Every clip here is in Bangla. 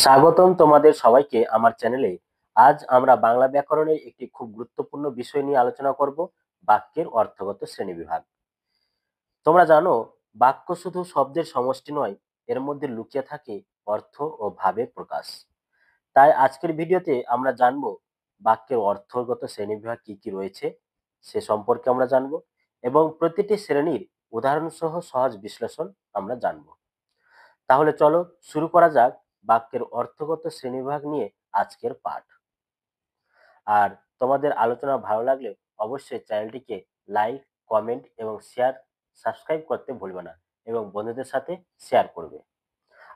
স্বাগতম তোমাদের সবাইকে আমার চ্যানেলে। আজ আমরা বাংলা ব্যাকরণের একটি খুব গুরুত্বপূর্ণ বিষয় নিয়ে আলোচনা করব, বাক্যের অর্থগত শ্রেণীবিভাগ। তোমরা জানো, বাক্য শুধু শব্দের সমষ্টি নয়, এর মধ্যে লুকিয়ে থাকে অর্থ ও ভাবের প্রকাশ। তাই আজকের ভিডিওতে আমরা জানব বাক্যের অর্থগত শ্রেণীবিভাগ কি কি রয়েছে সে সম্পর্কে আমরা জানব, এবং প্রতিটি শ্রেণীর উদাহরণ সহ সহজ বিশ্লেষণ আমরা জানব। তাহলে চলো শুরু করা যাক বাক্যের অর্থগত শ্রেণীবিভাগ নিয়ে আজকের পাঠ। আর তোমাদের আলোচনা ভালো লাগলে অবশ্যই চ্যানেলটিকে লাইক, কমেন্ট এবং সাবস্ক্রাইব করতে ভুলবে না, এবং বন্ধুদের সাথে শেয়ার করবে।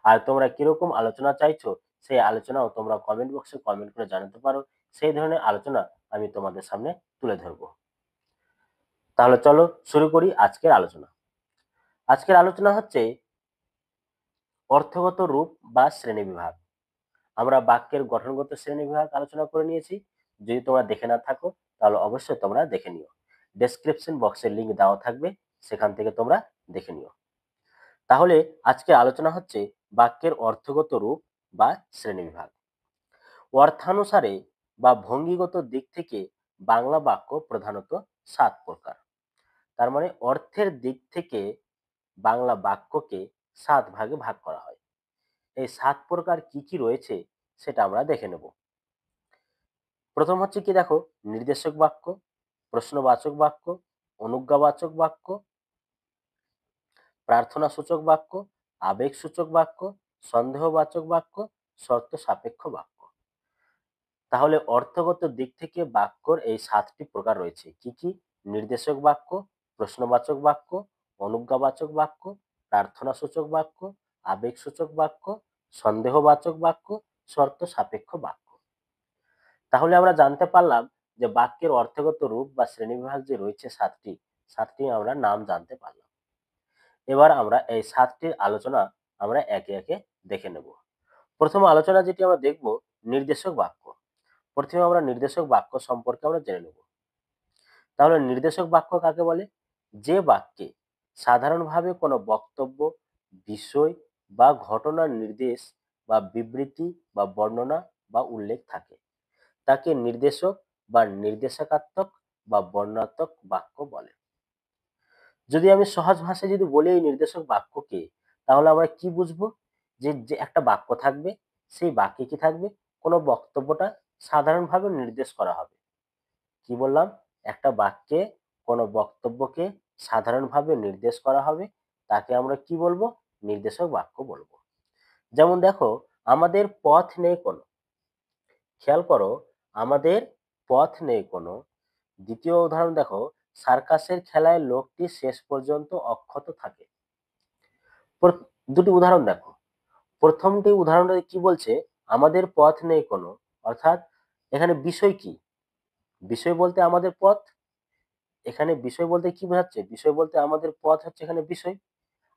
আর তোমরা কিরকম আলোচনা চাইছো সেই আলোচনাও তোমরা কমেন্ট বক্সে কমেন্ট করে জানাতে পারো। সেই ধরনের আলোচনা আমি তোমাদের সামনে তুলে ধরবো। তাহলে চলো শুরু করি আজকের আলোচনা। আজকের আলোচনা হচ্ছে অর্থগত রূপ বা শ্রেণীবিভাগ। আমরা বাক্যের গঠনগত শ্রেণীবিভাগ আলোচনা করে নিয়েছি। যদি তোমরা দেখে না থাকো তাহলে অবশ্যই তোমরা দেখে নিও। ডেসক্রিপশন বক্সের লিংক দেওয়া থাকবে, সেখান থেকে তোমরা দেখে নিও। তাহলে আজকে আলোচনা হচ্ছে বাক্যের অর্থগত রূপ বা শ্রেণীবিভাগ। অর্থানুসারে বা ভঙ্গিগত দিক থেকে বাংলা বাক্য প্রধানত 7 প্রকার। তার মানে অর্থের দিক থেকে বাংলা বাক্যকে 7 ভাগে ভাগ করা হয়। এই 7 প্রকার কি কি রয়েছে সেটা আমরা দেখে নেব। প্রথম হচ্ছে কি দেখো, নির্দেশক বাক্য, প্রশ্নবাচক বাক্য, অনুজ্ঞাবাচক বাক্য, প্রার্থনা সূচক বাক্য, আবেগ সূচক বাক্য, সন্দেহবাচক বাক্য, শর্ত সাপেক্ষ বাক্য। তাহলে অর্থগত দিক থেকে বাক্যর এই 7টি প্রকার রয়েছে। কি কি? নির্দেশক বাক্য, প্রশ্নবাচক বাক্য, অনুজ্ঞাবাচক বাক্য, প্রার্থনা সূচক বাক্য, আবেগ সূচক বাক্য, সন্দেহবাচক বাক্য, শর্ত সাপেক্ষ বাক্য। তাহলে আমরা জানতে পারলাম যে বাক্যের অর্থগত রূপ বা শ্রেণীবিভাগ যে রয়েছে 7টি আমরা নাম জানতে পারলাম। এবার আমরা এই 7টির আলোচনা আমরা একে একে দেখে নেব। প্রথম আলোচনা যেটি আমরা দেখব, নির্দেশক বাক্য। প্রথমে আমরা নির্দেশক বাক্য সম্পর্কে আমরা জেনে নেব। তাহলে নির্দেশক বাক্য কাকে বলে? যে বাক্যে সাধারণভাবে কোনো বক্তব্য, বিষয় বা ঘটনার নির্দেশ বা বিবৃতি বা বর্ণনা বা উল্লেখ থাকে, তাকে নির্দেশক বা নির্দেশাত্মক বা বর্ণনাত্মক বাক্য বলে। যদি আমি সহজ ভাষায় যদি বলি এই নির্দেশক বাক্যকে, তাহলে আমরা কি বুঝবো? যে যে একটা বাক্য থাকবে, সেই বাক্যে কি থাকবে? কোনো বক্তব্যটা সাধারণভাবে নির্দেশ করা হবে। কি বললাম? একটা বাক্যে কোনো বক্তব্যকে সাধারণভাবে নির্দেশ করা হবে, তাকে আমরা কি বলবো? নির্দেশক বাক্য বলবো। যেমন দেখো, আমাদের পথ নেই কোনো। খেয়াল করো, আমাদের পথ নেই কোনো। দ্বিতীয় উদাহরণ দেখো, সার্কাসের খেলায় লোকটি শেষ পর্যন্ত অক্ষত থাকে। দুটি উদাহরণ দেখো। প্রথমটি উদাহরণটা কি বলছে? আমাদের পথ নেই কোনো, অর্থাৎ এখানে বিষয় কি? বিষয় বলতে আমাদের পথ। এখানে বিষয় বলতে কি বোঝাচ্ছে? বিষয় বলতে আমাদের পথ হচ্ছে এখানে বিষয়।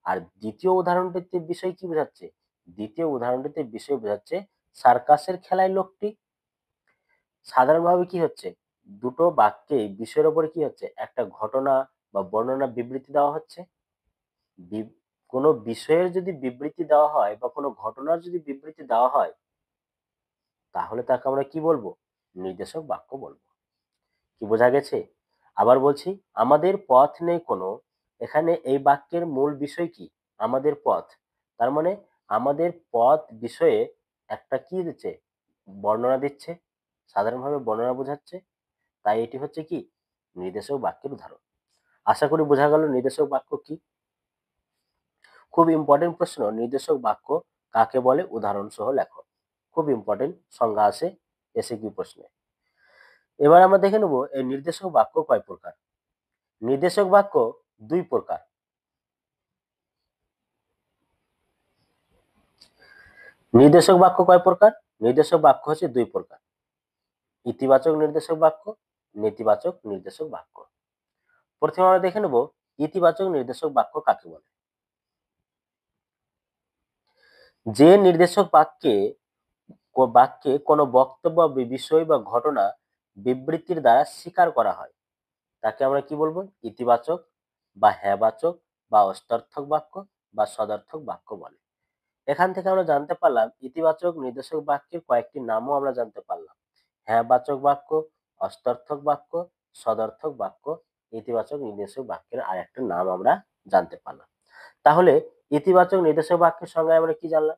আর দ্বিতীয় উদাহরণটিতে বিষয় কি বোঝাচ্ছে? দ্বিতীয় উদাহরণটিতে বিষয় বোঝাচ্ছে সার্কাসের খেলায় লোকটি। সাধারণভাবে কি হচ্ছে? দুটো বাক্যে বিষয়ের উপরে কি হচ্ছে? একটা ঘটনা বা বর্ণনা বিবৃতি দেওয়া হচ্ছে। কোনো বিষয়ের যদি বিবৃতি দেওয়া হয় বা কোনো ঘটনার যদি বিবৃতি দেওয়া হয়, তাহলে তাকে আমরা কি বলবো? নির্দেশক বাক্য বলবো। কি বোঝা গেছে? আবার বলছি, আমাদের পথ নেই কোনো। এখানে এই বাক্যের মূল বিষয় কি? আমাদের পথ। তার মানে আমাদের পথ বিষয়ে একটা কি দিচ্ছে? বর্ণনা দিচ্ছে, সাধারণভাবে বর্ণনা বোঝাচ্ছে। তাই এটি হচ্ছে কি? নির্দেশক বাক্যের উদাহরণ। আশা করি বোঝা গেল নির্দেশক বাক্য কি। খুব ইম্পর্টেন্ট প্রশ্ন, নির্দেশক বাক্য কাকে বলে? উদাহরণ সহ লেখো। খুব ইম্পর্টেন্ট সংজ্ঞা আসে এসএকিউ প্রশ্নে। এবার আমরা দেখে নেব এই নির্দেশক বাক্য কয় প্রকার। নির্দেশক বাক্য 2 প্রকার। নির্দেশক বাক্য কয় প্রকার? নির্দেশক বাক্য হচ্ছে 2 প্রকার। ইতিবাচক নির্দেশক বাক্য, নেতিবাচক নির্দেশক বাক্য। প্রথমে আমরা দেখে নেব ইতিবাচক নির্দেশক বাক্য কাকে বলে। যে নির্দেশক বাক্যে কোনো বক্তব্য, বিষয় বা ঘটনা বিবৃতির দ্বারা স্বীকার করা হয়, তাকে আমরা কি বলবো? ইতিবাচক বা হ্যাঁবাচক বা অস্তার্থক বাক্য বা সদার্থক বাক্য বলে। এখান থেকে আমরা জানতে পারলাম ইতিবাচক নির্দেশক বাক্যের কয়েকটি নামও আমরা জানতে পারলাম। হ্যাঁ বাচক বাক্য, অস্তার্থক বাক্য, সদর্থক বাক্য, ইতিবাচক নির্দেশক বাক্যের আরেকটা নাম আমরা জানতে পারলাম। তাহলে ইতিবাচক নির্দেশক বাক্যের সঙ্গে আমরা কি জানলাম?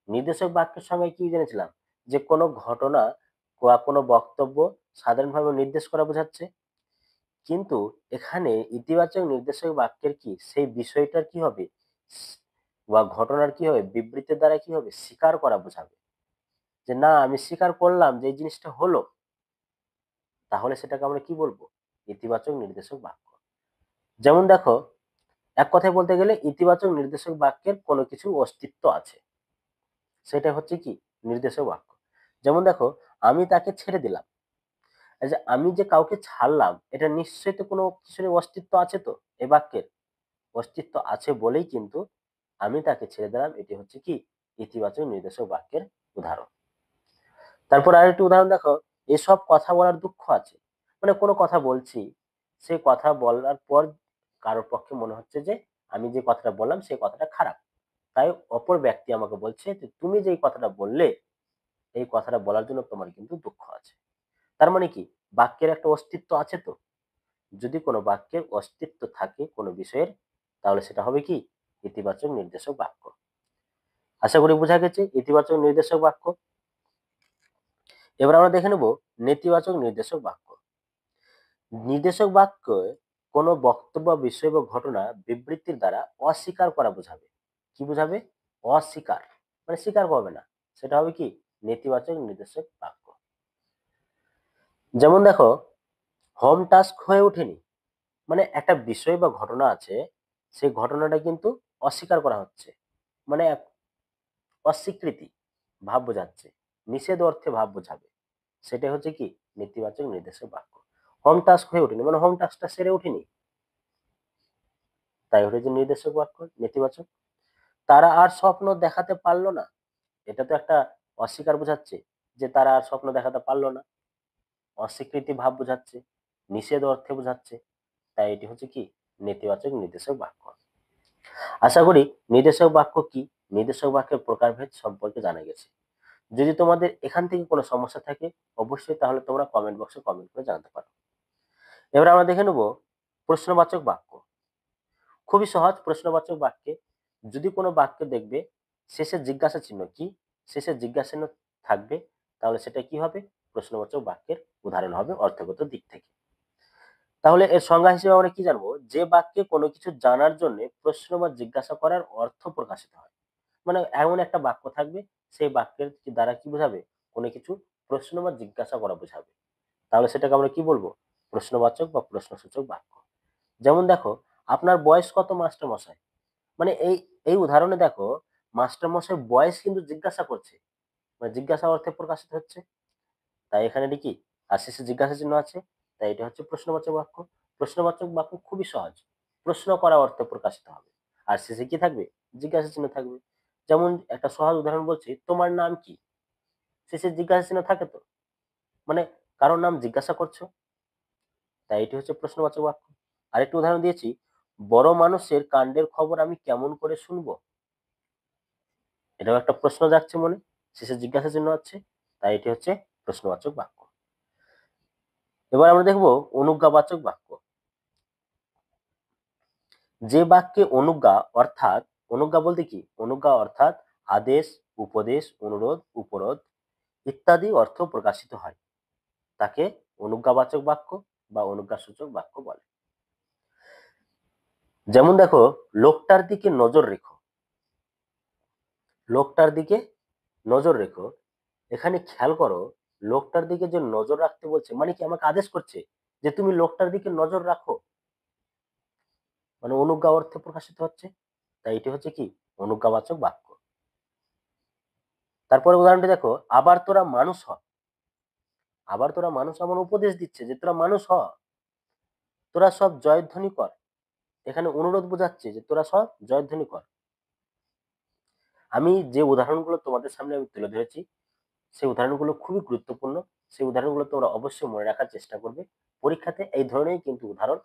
নির্দেশক বাক্যের সঙ্গে কি জেনেছিলাম? যে কোনো ঘটনা বা কোনো বক্তব্য সাধারণভাবে নির্দেশ করা বোঝাচ্ছে। কিন্তু এখানে ইতিবাচক নির্দেশক বাক্যের কি সেই বিষয়টার কি হবে বা ঘটনার কি হবে বিবৃতির দ্বারা কি হবে স্বীকার করা বোঝাবে যে না আমি স্বীকার করলাম যে এই জিনিসটা হলো, তাহলে সেটাকে আমরা কি বলবো? ইতিবাচক নির্দেশক বাক্য। যেমন দেখো, এক কথায় বলতে গেলে ইতিবাচক নির্দেশক বাক্যের কোনো কিছু অস্তিত্ব আছে, সেটা হচ্ছে কি নির্দেশক বাক্য। যেমন দেখো, আমি তাকে ছেড়ে দিলাম, এই যে আমি যে কাউকে ছাড়লাম এটা নিশ্চয়ই তো কোনো কিছুর অস্তিত্ব আছে, তো এই বাক্যের অস্তিত্ব আছে বলেই কিন্তু আমি তাকে ছেড়ে দিলাম, এটি হচ্ছে কি ইতিবাচক নির্দেশক বাক্যের উদাহরণ। তারপর আরেকটি উদাহরণ দেখো, এসব কথা বলার দুঃখ আছে, মানে কোনো কথা বলছি, সেই কথা বলার পর কারোর পক্ষে মনে হচ্ছে যে আমি যে কথাটা বললাম সেই কথাটা খারাপ, তাই অপর ব্যক্তি আমাকে বলছে যে তুমি যে এই কথাটা বললে এই কথাটা বলার জন্য তোমার কিন্তু দুঃখ আছে। তার মানে কি বাক্যের একটা অস্তিত্ব আছে, তো যদি কোনো বাক্যের অস্তিত্ব থাকে কোনো বিষয়ের, তাহলে সেটা হবে কি ইতিবাচক নির্দেশক বাক্য। আশা করি বোঝা গেছে ইতিবাচক নির্দেশক বাক্য। এবার আমরা দেখে নেব নেতিবাচক নির্দেশক বাক্য। নির্দেশক বাক্য কোনো বক্তব্য, বিষয় বা ঘটনা বিবৃতির দ্বারা অস্বীকার করা বোঝাবে। কি বোঝাবে? অস্বীকার, মানে স্বীকার করবে না, সেটা হবে কি নেতিবাচক নির্দেশক বাক্য। যেমন দেখো, হোম টাস্ক হয়ে ওঠেনি, মানে একটা বিষয় বা ঘটনা আছে, সেই ঘটনাটা কিন্তু অস্বীকার করা হচ্ছে, মানে এক অস্বীকৃতি ভাব বোঝাচ্ছে, নিষেধ অর্থে ভাব বোঝাবে, সেটাই হচ্ছে কি নেতিবাচক নির্দেশক বাক্য। হোম টাস্ক হয়ে ওঠেনি মানে হোম টাস্কটা সেরে ওঠেনি, তাই হচ্ছে নির্দেশক বাক্য নেতিবাচক। তারা আর স্বপ্ন দেখাতে পারলো না, এটা তো একটা অস্বীকার বোঝাচ্ছে যে তারা আর স্বপ্ন দেখাতে পারলো না, অস্বীকৃতি ভাব বোঝাচ্ছে, নিষেধ অর্থে বোঝাচ্ছে, তাই এটি হচ্ছে কি নেতিবাচক নির্দেশক বাক্য। আশা করি নির্দেশক বাক্য কি, নির্দেশক বাক্যের প্রকারভেদ সম্পর্কে জানা গেছে। যদি তোমাদের এখান থেকে কোনো সমস্যা থাকে অবশ্যই তাহলে তোমরা কমেন্ট বক্সে কমেন্ট করে জানাতে পারো। এবার আমরা দেখে নেব প্রশ্নবাচক বাক্য। খুবই সহজ, প্রশ্নবাচক বাক্যে যদি কোনো বাক্য দেখবে শেষে জিজ্ঞাসা চিহ্ন কি, শেষে জিজ্ঞাসা চিহ্ন থাকবে, তাহলে সেটা কি হবে? প্রশ্নবাচক বাক্যের উদাহরণ হবে অর্থগত দিক থেকে। তাহলে এর সংজ্ঞা হিসেবে আমরা কি জানবো? যে বাক্যে কোনো কিছু জানার জন্য প্রশ্ন বা জিজ্ঞাসা করার অর্থ প্রকাশিত হয়, মানে এমন একটা বাক্য থাকবে সেই বাক্যের দ্বারা কি বোঝাবে? কোনো কিছু প্রশ্ন বা জিজ্ঞাসা করা বোঝাবে, তাহলে সেটাকে আমরা কি বলবো? প্রশ্নবাচক বা প্রশ্নসূচক বাক্য। যেমন দেখো, আপনার বয়স কত মাস্টার মশাই, মানে এই এই উদাহরণে দেখো মাস্টার মশাই বয়স কিন্তু জিজ্ঞাসা করছে, মানে জিজ্ঞাসা অর্থে প্রকাশিত হচ্ছে, তাই এখানে এটি কি আর শেষে জিজ্ঞাসা চিহ্ন আছে, তাই এটা হচ্ছে প্রশ্নবাচক বাক্য। প্রশ্নবাচক বাক্য খুবই সহজ, প্রশ্ন করা অর্থে প্রকাশিত হবে, আর শেষে কি থাকবে? জিজ্ঞাসা চিহ্ন থাকবে। যেমন একটা সহজ উদাহরণ বলছি, তোমার নাম কি, শেষে জিজ্ঞাসা চিহ্ন থাকে তো, মানে কারোর নাম জিজ্ঞাসা করছো, তাই এটি হচ্ছে প্রশ্নবাচক বাক্য। আরেকটি উদাহরণ দিয়েছি, বড় মানুষের কাণ্ডের খবর আমি কেমন করে শুনবো, এটাও একটা প্রশ্ন যাচ্ছে মনে, শেষে জিজ্ঞাসা চিহ্ন আছে, তাই এটি হচ্ছে প্রশ্নবাচক বাক্য। এবার আমরা দেখব অনুজ্ঞাবাচক বাক্য। যে বাক্যে অনুজ্ঞা অর্থাৎ, অনুজ্ঞা বলতে কি, অনুজ্ঞা অর্থাৎ আদেশ, উপদেশ, অনুরোধ, উপরোধ ইত্যাদি অর্থ প্রকাশিত হয়, তাকে অনুজ্ঞাবাচক বাক্য বা অনুজ্ঞাসূচক বাক্য বলে। যেমন দেখো, লোকটার দিকে নজর রেখো, লোকটার দিকে নজর রেখো, এখানে খেয়াল করো, লোকটার দিকে যে নজর রাখতে বলছে মানে কি আমাকে আদেশ করছে যে তুমি লোকটার দিকে নজর রাখো, মানে অনুজ্ঞা অর্থে প্রকাশিত হচ্ছে, তাই এটি হচ্ছে কি অনুজ্ঞাবাচক বাক্য। তারপরে উদাহরণটি দেখো, আবার তোরা মানুষ হ, আবার তোরা মানুষ আমার উপদেশ দিচ্ছে যে তোরা মানুষ হ, তোরা সব জয়ধ্বনি কর, এখানে অনুরোধ বোঝাচ্ছে যে তোরা সব জয়ধ্বনি কর। আমি যে উদাহরণগুলো তোমাদের সামনে আমি তুলে ধরেছি সেই উদাহরণগুলো খুবই গুরুত্বপূর্ণ, সেই উদাহরণগুলো তোমরা অবশ্যই মনে রাখার চেষ্টা করবে, পরীক্ষাতে এই ধরনের কিন্তু উদাহরণ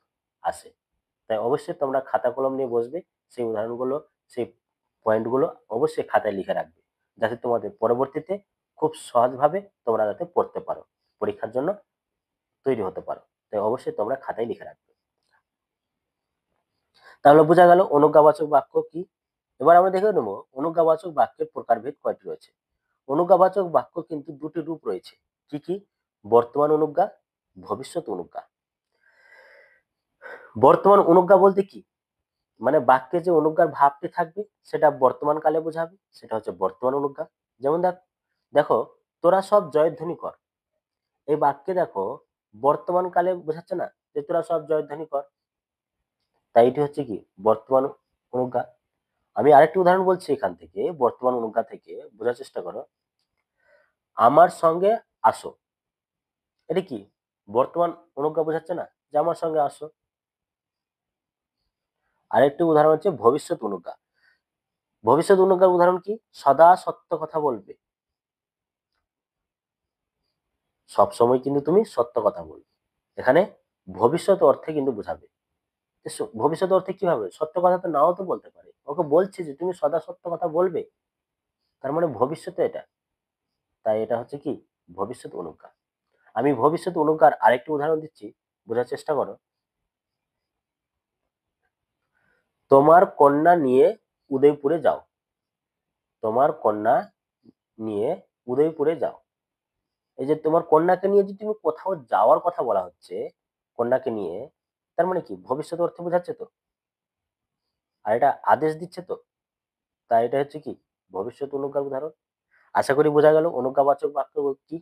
আসে, তাই অবশ্যই তোমরা খাতা কলম নিয়ে বসবে, সেই উদাহরণগুলো, সেই পয়েন্টগুলো অবশ্যই খাতায় লিখে রাখবে, যাতে তোমাদের পরবর্তীতে খুব সহজভাবে তোমরা যাতে পড়তে পারো, পরীক্ষার জন্য তৈরি হতে পারো। তাই অবশ্যই তোমরা খাতায় লিখে রাখবে। তাহলে বোঝা গেল অনুজ্ঞাবাচক বাক্য কি। এবার আমরা দেখে নেব অনুজ্ঞাবাচক বাক্যের প্রকারভেদ কয়টি রয়েছে। অনুজ্ঞাবাচক বাক্য কিন্তু দুটি রূপ রয়েছে। কি কি? বর্তমান অনুজ্ঞা, ভবিষ্যৎ অনুজ্ঞা। বর্তমান অনুজ্ঞা বলতে কি? মানে বাক্যে যে অনুজ্ঞার ভাবটি থাকবে সেটা বর্তমান কালে বোঝাবে, সেটা হচ্ছে বর্তমান অনুজ্ঞা। যেমন দেখো, তোরা সব জয়ধ্বনি কর। এই বাক্যে দেখো বর্তমান কালে বোঝাচ্ছে না যে তোরা সব জয়ধ্বনি কর, তাই এটি হচ্ছে কি বর্তমান অনুজ্ঞা। আমি আরেকটি উদাহরণ বলছি এখান থেকে, বর্তমান অনুজ্ঞা থেকে বোঝার চেষ্টা করো। আমার সঙ্গে আসো, এটা কি বর্তমান অনুজ্ঞা বোঝাচ্ছে না যে আমার সঙ্গে আসো। আরেকটি উদাহরণ হচ্ছে ভবিষ্যৎ অনুজ্ঞা। ভবিষ্যৎ অনুজ্ঞার উদাহরণ কি? সদা সত্য কথা বলবে, সব সময় কিন্তু তুমি সত্য কথা বলবে। এখানে ভবিষ্যৎ অর্থে কিন্তু বোঝাবে। ভবিষ্যৎ অর্থে কি হবে? সত্য কথা তো নাও তো বলতে পারে, ওকে বলছে যে তুমি সদা সত্য কথা বলবে, তার মানে ভবিষ্যতে এটা। তাই এটা হচ্ছে কি ভবিষ্যৎ অনুজ্ঞা। আমি ভবিষ্যৎ অনুজ্ঞার আরেকটি উদাহরণ দিচ্ছি, বোঝার চেষ্টা করো। তোমার কন্যা নিয়ে উদয়পুরে যাও। তোমার কন্যা নিয়ে উদয়পুরে যাও। এই যে তোমার কন্যাকে নিয়ে যে তুমি কোথাও যাওয়ার কথা বলা হচ্ছে, কন্যাকে নিয়ে, তার মানে কি ভবিষ্যৎ অর্থে বোঝাচ্ছে তো, আর এটা আদেশ দিচ্ছে তো। তাই এটা হচ্ছে কি ভবিষ্যৎ অনুজ্ঞার উদাহরণ। আশা করি বোঝা গেল অনুজ্ঞাবাচক বাক্য কি।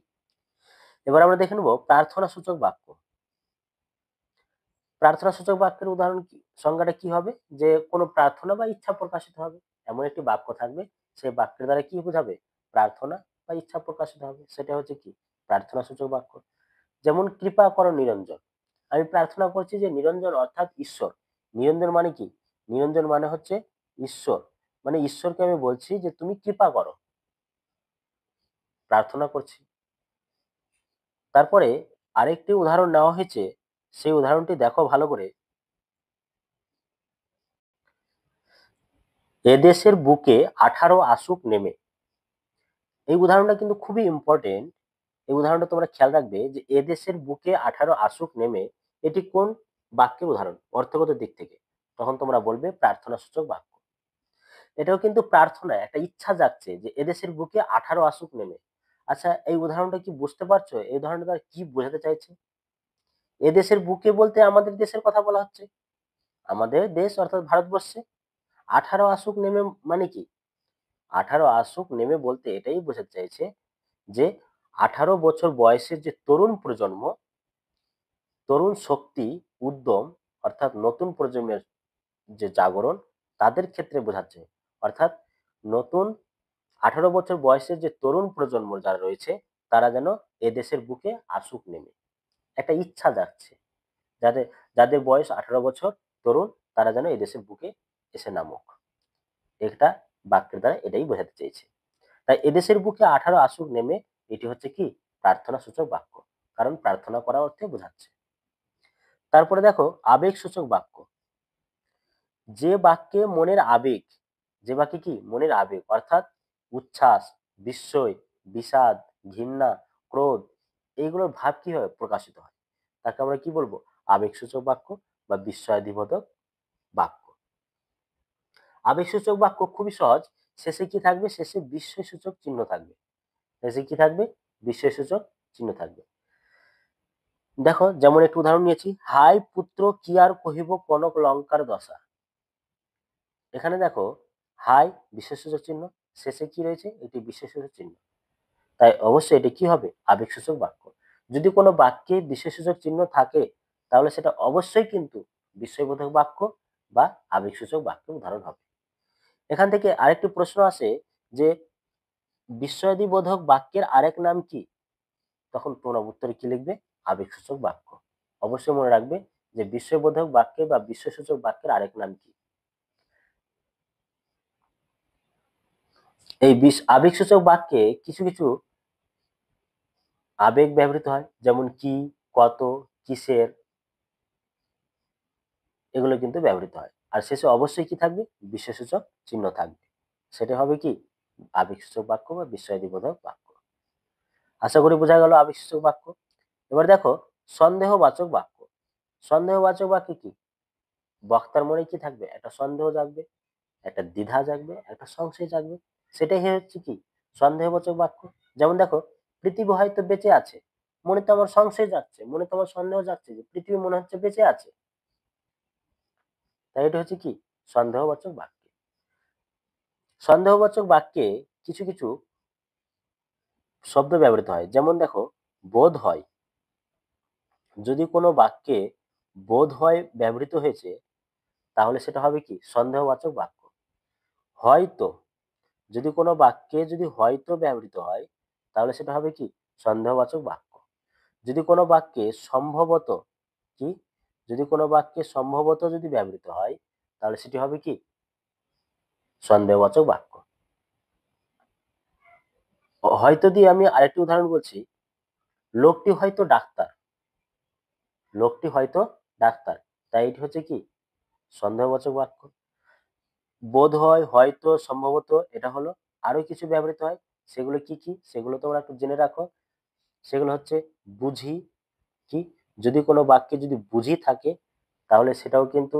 এবার আমরা দেখে নেব প্রার্থনা সূচক বাক্য। প্রার্থনা সূচক বাক্যের উদাহরণ কি, সংজ্ঞাটা কি হবে? যে কোনো প্রার্থনা বা ইচ্ছা প্রকাশিত হবে, এমন একটি বাক্য থাকবে, সেই বাক্যের দ্বারা কি বোঝাবে? প্রার্থনা বা ইচ্ছা প্রকাশিত হবে, সেটা হচ্ছে কি প্রার্থনা সূচক বাক্য। যেমন কৃপা করো নিরঞ্জন, আমি প্রার্থনা করছি যে নিরঞ্জন অর্থাৎ ঈশ্বর। নিরঞ্জন মানে কি? নিরঞ্জন মানে হচ্ছে ঈশ্বর, মানে ঈশ্বরকে আমি বলছি যে তুমি কৃপা করো, প্রার্থনা করছি। তারপরে আরেকটি উদাহরণ নেওয়া হয়েছে, সেই উদাহরণটি দেখো ভালো করে। এদেশের বুকে 18 আসুক নেমে। এই উদাহরণটা কিন্তু খুবই ইম্পর্টেন্ট। এই উদাহরণটা তোমরা খেয়াল রাখবে যে এদেশের বুকে 18 আসুক নেমে, এটি কোন বাক্যের উদাহরণ অর্থগত দিক থেকে? তখন তোমরা বলবে প্রার্থনা সূচক বাক্য। এটাও কিন্তু প্রার্থনা, একটা ইচ্ছা জাগছে যে এদেশের বুকে 18 আসুক নেমে। আচ্ছা, এই উদাহরণটা কি বুঝতে পারছো? এই উদাহরণটা তারা কি বোঝাতে চাইছে? এদেশের বুকে বলতে আমাদের দেশের কথা বলা হচ্ছে, আমাদের দেশ অর্থাৎ ভারতবর্ষে 18 আসুক নেমে মানে কি? 18 আসুক নেমে বলতে এটাই বোঝাতে চাইছে যে 18 বছর বয়সের যে তরুণ প্রজন্ম, তরুণ শক্তি, উদ্যম, অর্থাৎ নতুন প্রজন্মের যে জাগরণ, তাদের ক্ষেত্রে বোঝাচ্ছে। অর্থাৎ নতুন 18 বছর বয়সের যে তরুণ প্রজন্ম যারা রয়েছে, তারা যেন এদেশের বুকে আসুক নেমে, একটা ইচ্ছা জাগছে। যাদের যাদের বয়স 18 বছর, তরুণ, তারা যেন এদেশের বুকে এসে নামুক। এটা বাক্যের দ্বারা এটাই বোঝাতে চেয়েছে। তাই এদেশের বুকে 18 আসুক নেমে, এটি হচ্ছে কি প্রার্থনা সূচক বাক্য, কারণ প্রার্থনা করা অর্থে বোঝাচ্ছে। তারপরে দেখো আবেগ সূচক বাক্য। যে বাক্যে মনের আবেগ, যে বাক্যে কি মনের আবেগ অর্থাৎ উচ্ছ্বাস, বিস্ময়, বিষাদ, ঘৃণা, ক্রোধ, এইগুলোর ভাব কি হয় প্রকাশিত হয়, তাকে আমরা কি বলবো? আবেগসূচক বাক্য বা বিস্ময়াদিবোধক বাক্য। আবেগসূচক বাক্য খুবই সহজ, শেষে কি থাকবে? শেষে বিস্ময়সূচক চিহ্ন থাকবে। শেষে কি থাকবে? বিস্ময়সূচক চিহ্ন থাকবে। দেখো যেমন একটু উদাহরণ নিয়েছি, হাই পুত্র কি আর কহিব কনক লঙ্কার দশা। এখানে দেখো হাই বিশেষসূচক চিহ্ন, শেষে কি রয়েছে? এটি বিশেষসূচক চিহ্ন। তাই অবশ্যই এটি কি হবে? আবেগসূচক বাক্য। যদি কোনো বাক্যে বিশেষসূচক চিহ্ন থাকে, তাহলে সেটা অবশ্যই কিন্তু বিস্ময়বোধক বাক্য বা আবেগসূচক বাক্যের উদাহরণ হবে। এখান থেকে আরেকটি প্রশ্ন আসে যে বিস্ময়াদিবোধক বাক্যের আরেক নাম কি? তখন তোমরা উত্তরে কি লিখবে? আবেগসূচক বাক্য। অবশ্যই মনে রাখবে যে বিস্ময়বোধক বাক্যে বা বিস্ময়সূচক বাক্যের আরেক নাম কি? এই আবেগসূচক বাক্যে কিছু কিছু আবেগ ব্যবহৃত হয়, যেমন কি, কত, কিসের, এগুলো কিন্তু ব্যবহৃত হয়। আর শেষে অবশ্যই কি থাকবে? বিশেষসূচক চিহ্ন থাকবে। সেটা হবে কি আবেগসূচক বাক্য বা বিস্ময়বোধক বাক্য। আশা করি বোঝা গেল আবেগসূচক বাক্য। এবার দেখো সন্দেহবাচক বাক্য। সন্দেহবাচক বাক্যে কি বক্তার মনে কি থাকবে? একটা সন্দেহ জাগবে, একটা দ্বিধা জাগবে, একটা সংশয় জাগবে। সেটাই হচ্ছে কি সন্দেহবাচক বাক্য। যেমন দেখো, পৃথিবী হয়তো বেঁচে আছে, মনে তো আমার সংশয় যাচ্ছে, মনে তো আমার সন্দেহ যাচ্ছে যে পৃথিবী মনে হচ্ছে বেঁচে আছে। তাই এটা হচ্ছে কি সন্দেহবাচক বাক্য। সন্দেহবাচক বাক্যে কিছু কিছু শব্দ ব্যবহৃত হয়। যেমন দেখো, বোধ হয়। যদি কোনো বাক্যে বোধ হয় ব্যবহৃত হয়েছে, তাহলে সেটা হবে কি সন্দেহবাচক বাক্য। হয়তো, যদি কোনো বাক্যে যদি হয়তো ব্যবহৃত হয়, তাহলে সেটা হবে কি সন্দেহবাচক বাক্য। যদি কোনো বাক্যে সম্ভবত কি যদি কোনো বাক্যে সম্ভবত যদি ব্যবহৃত হয়, তাহলে সেটি হবে কি সন্দেহবাচক বাক্য। হয়তো দিয়ে আমি আরেকটি উদাহরণ বলছি। লোকটি হয়তো ডাক্তার। লোকটি হয়তো ডাক্তার। তাই এটি হচ্ছে কি সন্দেহবাচক বাক্য। বোধ হয়, হয়তো, সম্ভবত এটা হলো। আরো কিছু ব্যবহৃত হয়। সেগুলো কি কি সেগুলো তোমরা একটু জেনে রাখো। সেগুলো হচ্ছে বুঝি। কি যদি কোনো বাক্যে যদি বুঝি থাকে, তাহলে সেটাও কিন্তু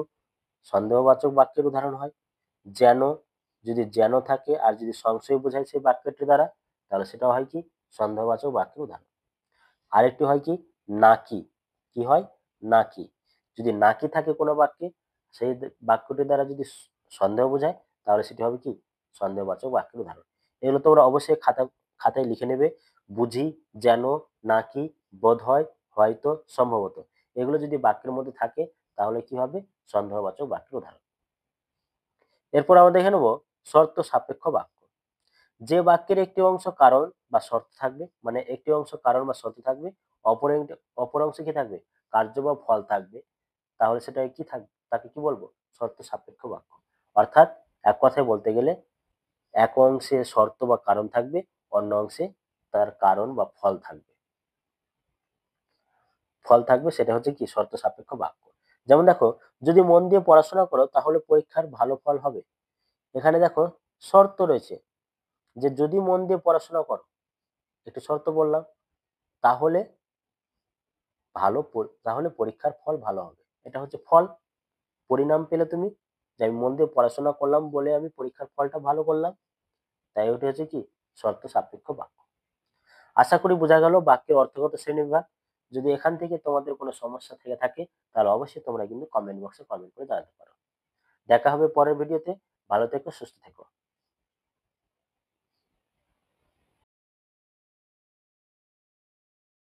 সন্দেহবাচক বাক্যের উদাহরণ হয়। যেন, যদি যেন থাকে আর যদি সংশয় বোঝায় সেই বাক্যটির দ্বারা, তাহলে সেটাও হয় কি সন্দেহবাচক বাক্যের উদাহরণ। আরেকটি হয় কি নাকি। কি হয় নাকি। যদি নাকি থাকে কোনো বাক্যে, সেই বাক্যটির দ্বারা যদি সন্দেহ বোঝায়, তাহলে সেটি হবে কি সন্দেহবাচক বাক্যের উদাহরণ। এগুলো তোমরা অবশ্যই খাতায় লিখে নেবে। বুঝি, যেন, নাকি, বোধ হয়, হয়তো, সম্ভবত। এগুলো যদি বাক্যের মধ্যে থাকে, তাহলে কি হবে সন্দেহবাচক বাক্যের উদাহরণ। এরপর আমরা দেখে নেব শর্ত সাপেক্ষ বাক্য। যে বাক্যের একটি অংশ কারণ বা শর্ত থাকবে, মানে একটি অংশ কারণ বা শর্ত থাকবে, অপর অংশে কি থাকবে কার্য বা ফল থাকবে, তাহলে সেটা কি থাকবে, তাকে কি বলবো শর্ত সাপেক্ষ বাক্য। অর্থাৎ এক কথায় বলতে গেলে এক অংশে শর্ত বা কারণ থাকবে, অন্য অংশে তার কারণ বা ফল থাকবে, সেটা হচ্ছে কি শর্ত সাপেক্ষ বাক্য। যেমন দেখো, যদি মন দিয়ে পড়াশোনা করো তাহলে পরীক্ষার ভালো ফল হবে। এখানে দেখো শর্ত রয়েছে যে যদি মন দিয়ে পড়াশোনা করো, একটু শর্ত বললাম, তাহলে তাহলে পরীক্ষার ফল ভালো হবে। এটা হচ্ছে ফল। পরিণাম পেলে তুমি যে আমি মন দিয়ে পড়াশোনা করলাম বলে আমি পরীক্ষার ফলটা ভালো করলাম। তাই ওটা হচ্ছে কি শর্ত সাপেক্ষ বাক্য। আশা করি বোঝা গেল বাক্যের অর্থগত শ্রেণীবিভাগ। যদি এখান থেকে তোমাদের কোনো সমস্যা থেকে থাকে, তাহলে অবশ্যই তোমরা কিন্তু কমেন্ট বক্সে কমেন্ট করে জানাতে পারো। দেখা হবে পরের ভিডিওতে। ভালো থেকো, সুস্থ থেকো।